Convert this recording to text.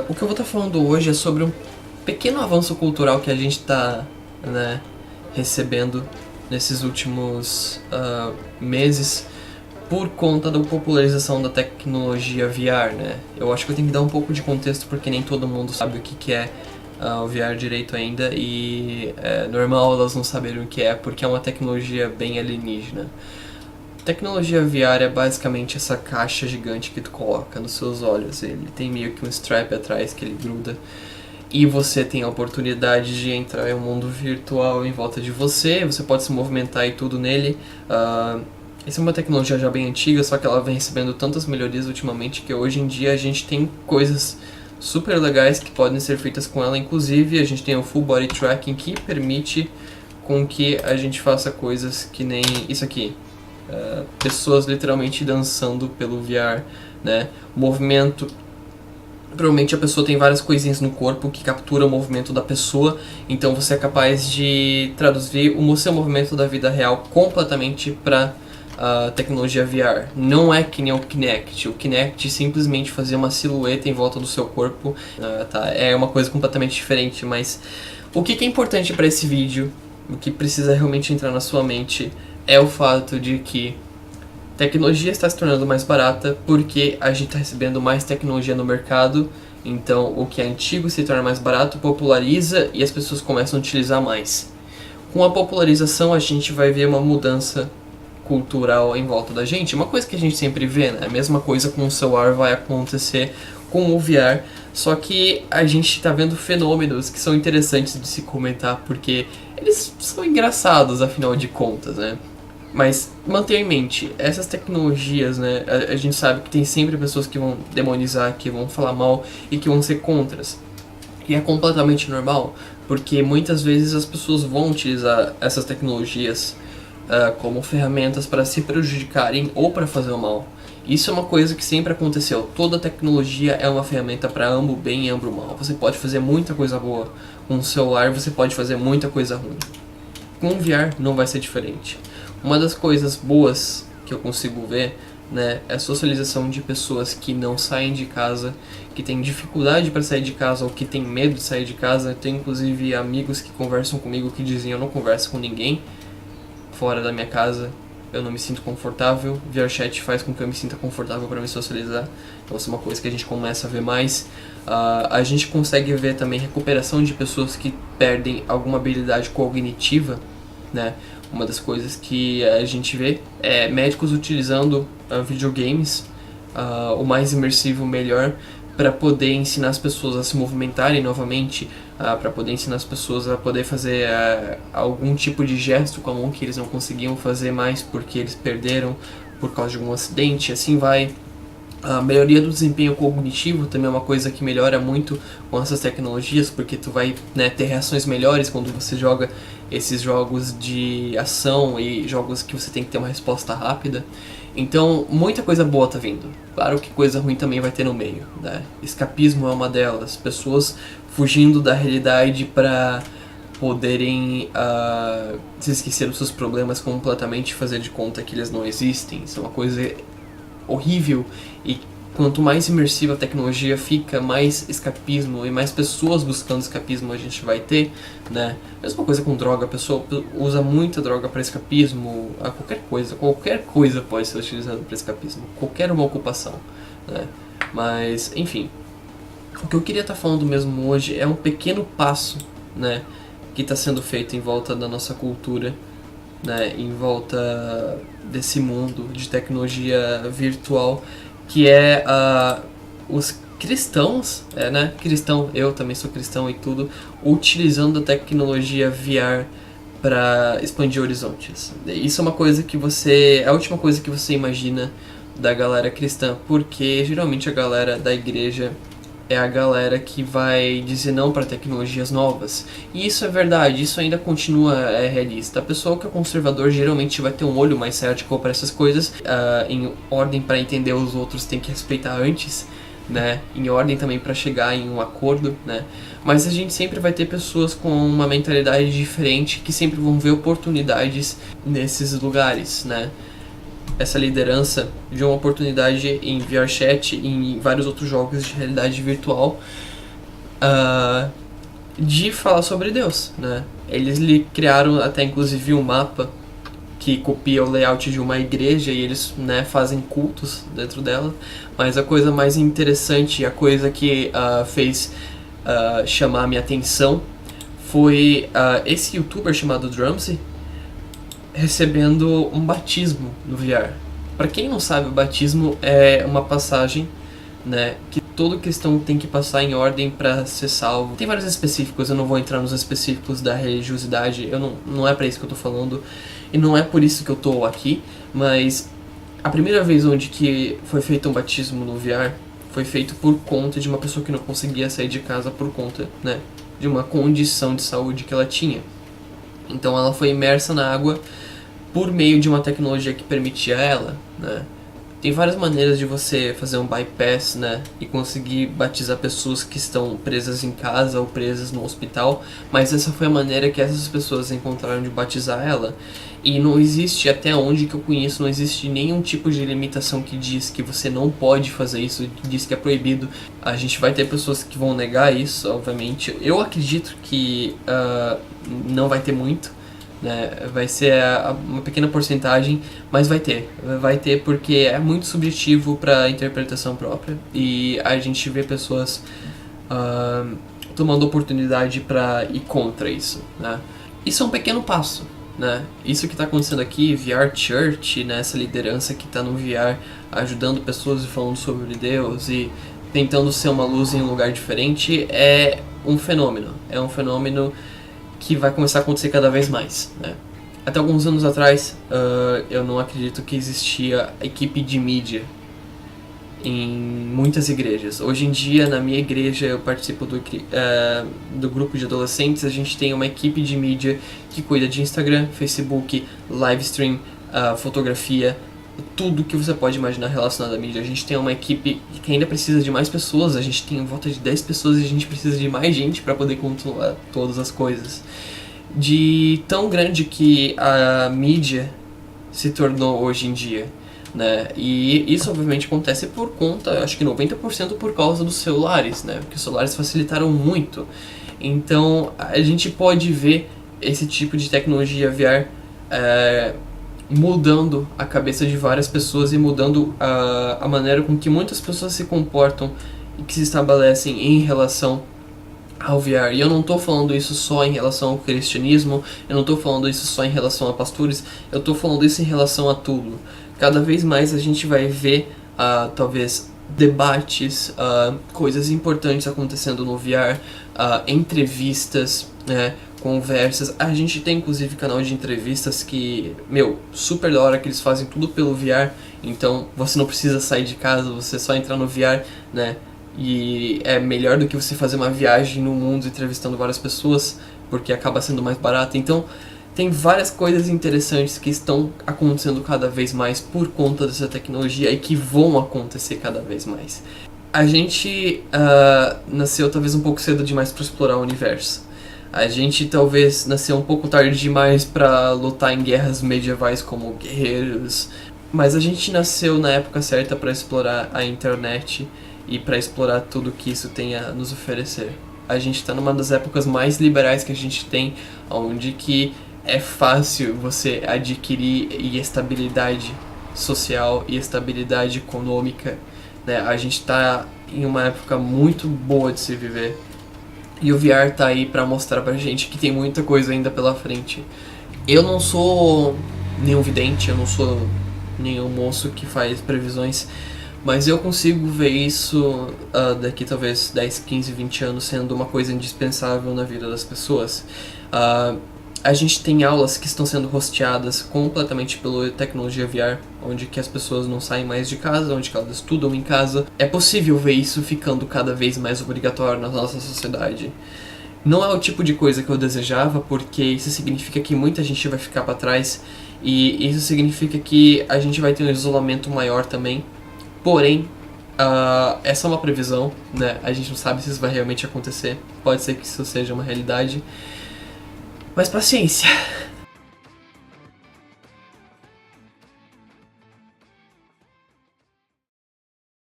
O que eu vou estar falando hoje é sobre um pequeno avanço cultural que a gente está, né, recebendo nesses últimos meses por conta da popularização da tecnologia VR, né? Eu acho que eu tenho que dar um pouco de contexto porque nem todo mundo sabe o que é o VR direito ainda e é normal elas não saberem o que é porque é uma tecnologia bem alienígena. Tecnologia VR é basicamente essa caixa gigante que tu coloca nos seus olhos. Ele tem meio que um strap atrás que ele gruda. E você tem a oportunidade de entrar em um mundo virtual em volta de você. Você pode se movimentar e tudo nele. Essa é uma tecnologia já bem antiga, só que ela vem recebendo tantas melhorias ultimamente que hoje em dia a gente tem coisas super legais que podem ser feitas com ela. Inclusive, a gente tem o Full Body Tracking que permite com que a gente faça coisas que nem isso aqui. Pessoas literalmente dançando pelo VR, né? Movimento. Provavelmente a pessoa tem várias coisinhas no corpo que captura o movimento da pessoa, então você é capaz de traduzir o seu movimento da vida real completamente para a tecnologia VR. Não é que nem o Kinect. O Kinect simplesmente fazia uma silhueta em volta do seu corpo. É uma coisa completamente diferente, mas o que é importante para esse vídeo, o que precisa realmente entrar na sua mente, é o fato de que tecnologia está se tornando mais barata porque a gente está recebendo mais tecnologia no mercado. Então, o que é antigo se torna mais barato, populariza e as pessoas começam a utilizar mais. Com a popularização, a gente vai ver uma mudança cultural em volta da gente. Uma coisa que a gente sempre vê, né? A mesma coisa com o celular vai acontecer com o VR. Só que a gente está vendo fenômenos que são interessantes de se comentar porque eles são engraçados, afinal de contas, né? Mas mantenha em mente, essas tecnologias, né, a gente sabe que tem sempre pessoas que vão demonizar, que vão falar mal e que vão ser contras. E é completamente normal, porque muitas vezes as pessoas vão utilizar essas tecnologias como ferramentas para se prejudicarem ou para fazer o mal. Isso é uma coisa que sempre aconteceu. Toda tecnologia é uma ferramenta para ambos o bem e ambos o mal. Você pode fazer muita coisa boa com o celular, você pode fazer muita coisa ruim. Com o VR não vai ser diferente. Uma das coisas boas que eu consigo ver, né, é a socialização de pessoas que não saem de casa, que têm dificuldade para sair de casa ou que têm medo de sair de casa. Eu tenho inclusive amigos que conversam comigo que dizem: eu não converso com ninguém fora da minha casa, eu não me sinto confortável. VRChat faz com que eu me sinta confortável para me socializar. Então isso é uma coisa que a gente começa a ver mais. A gente consegue ver também recuperação de pessoas que perdem alguma habilidade cognitiva, né? Uma das coisas que a gente vê é médicos utilizando videogames o mais imersivo melhor para poder ensinar as pessoas a se movimentarem novamente, para poder ensinar as pessoas a poder fazer algum tipo de gesto com a mão que eles não conseguiam fazer mais porque eles perderam por causa de algum acidente, assim vai. A melhoria do desempenho cognitivo também é uma coisa que melhora muito com essas tecnologias, porque tu vai, né, ter reações melhores quando você joga esses jogos de ação e jogos que você tem que ter uma resposta rápida. Então, muita coisa boa tá vindo. Claro que coisa ruim também vai ter no meio, né? Escapismo é uma delas. Pessoas fugindo da realidade para poderem se esquecer dos seus problemas completamente, fazer de conta que eles não existem. Isso é uma coisa horrível, e quanto mais imersiva a tecnologia fica, mais escapismo e mais pessoas buscando escapismo a gente vai ter, né? Mesma coisa com droga, a pessoa usa muita droga para escapismo, qualquer coisa pode ser utilizada para escapismo, qualquer uma ocupação, né? Mas, enfim, o que eu queria estar falando mesmo hoje é um pequeno passo, né, que está sendo feito em volta da nossa cultura, né, em volta desse mundo de tecnologia virtual, que é os cristãos, né, cristão, eu também sou cristão e tudo, utilizando a tecnologia VR para expandir horizontes. Isso é uma coisa que é a última coisa que você imagina da galera cristã, porque geralmente a galera da igreja é a galera que vai dizer não para tecnologias novas. E isso é verdade, isso ainda continua realista. A pessoa que é conservador geralmente vai ter um olho mais cético para essas coisas, em ordem para entender os outros tem que respeitar antes, né? Em ordem também para chegar em um acordo, né? Mas a gente sempre vai ter pessoas com uma mentalidade diferente que sempre vão ver oportunidades nesses lugares, né? essa liderança de uma oportunidade em VRChat e em vários outros jogos de realidade virtual, de falar sobre Deus, né? Eles lhe criaram até inclusive um mapa que copia o layout de uma igreja e eles, né, fazem cultos dentro dela. Mas a coisa mais interessante, a coisa que fez chamar a minha atenção foi esse youtuber chamado Drumsy recebendo um batismo no VR. Para quem não sabe, o batismo é uma passagem, né, que todo cristão tem que passar em ordem para ser salvo. Tem vários específicos, eu não vou entrar nos específicos da religiosidade, não é para isso que eu tô falando, e não é por isso que eu tô aqui, mas a primeira vez onde que foi feito um batismo no VR foi feito por conta de uma pessoa que não conseguia sair de casa por conta, né, de uma condição de saúde que ela tinha. Então ela foi imersa na água por meio de uma tecnologia que permitia ela, né? Tem várias maneiras de você fazer um bypass, né, e conseguir batizar pessoas que estão presas em casa ou presas no hospital, mas essa foi a maneira que essas pessoas encontraram de batizar ela. E não existe, até onde que eu conheço, não existe nenhum tipo de limitação que diz que você não pode fazer isso, que diz que é proibido. A gente vai ter pessoas que vão negar isso, obviamente. Eu acredito que não vai ter muito, né? Vai ser uma pequena porcentagem, mas vai ter porque é muito subjetivo para interpretação própria e a gente vê pessoas tomando oportunidade para ir contra isso, né? Isso é um pequeno passo, né? Isso que está acontecendo aqui, VR Church, né? Essa liderança que está no VR ajudando pessoas e falando sobre Deus e tentando ser uma luz em um lugar diferente, é um fenômeno que vai começar a acontecer cada vez mais, né? Até alguns anos atrás, eu não acredito que existia equipe de mídia em muitas igrejas. Hoje em dia, na minha igreja, eu participo do grupo de adolescentes, a gente tem uma equipe de mídia que cuida de Instagram, Facebook, livestream, fotografia, tudo que você pode imaginar relacionado à mídia. A gente tem uma equipe que ainda precisa de mais pessoas, a gente tem em volta de 10 pessoas e a gente precisa de mais gente para poder controlar todas as coisas. De tão grande que a mídia se tornou hoje em dia, né? E isso obviamente acontece por conta, acho que 90% por causa dos celulares, né? Porque os celulares facilitaram muito. Então a gente pode ver esse tipo de tecnologia VR mudando a cabeça de várias pessoas e mudando a maneira com que muitas pessoas se comportam e que se estabelecem em relação ao VR. E eu não estou falando isso só em relação ao cristianismo, eu não estou falando isso só em relação a pastores, eu estou falando isso em relação a tudo. Cada vez mais a gente vai ver, talvez, debates, coisas importantes acontecendo no VR, entrevistas, né, conversas. A gente tem inclusive canal de entrevistas que, super da hora, que eles fazem tudo pelo VR, então você não precisa sair de casa, você só entrar no VR, né? E é melhor do que você fazer uma viagem no mundo entrevistando várias pessoas, porque acaba sendo mais barato. Então tem várias coisas interessantes que estão acontecendo cada vez mais por conta dessa tecnologia e que vão acontecer cada vez mais. A gente nasceu talvez um pouco cedo demais para explorar o universo. A gente talvez nasceu um pouco tarde demais para lutar em guerras medievais como guerreiros, mas a gente nasceu na época certa para explorar a internet e para explorar tudo que isso tem a nos oferecer. A gente está numa das épocas mais liberais que a gente tem, onde que é fácil você adquirir estabilidade social e estabilidade econômica, né? A gente está em uma época muito boa de se viver. E o VR tá aí pra mostrar pra gente que tem muita coisa ainda pela frente. Eu não sou nenhum vidente, eu não sou nenhum moço que faz previsões, mas eu consigo ver isso daqui talvez 10, 15, 20 anos sendo uma coisa indispensável na vida das pessoas. A gente tem aulas que estão sendo hosteadas completamente pela tecnologia VR, onde que as pessoas não saem mais de casa, onde que elas estudam em casa. É possível ver isso ficando cada vez mais obrigatório na nossa sociedade. Não é o tipo de coisa que eu desejava, porque isso significa que muita gente vai ficar para trás, e isso significa que a gente vai ter um isolamento maior também. Porém, essa é uma previsão, né? A gente não sabe se isso vai realmente acontecer. Pode ser que isso seja uma realidade. Mas paciência.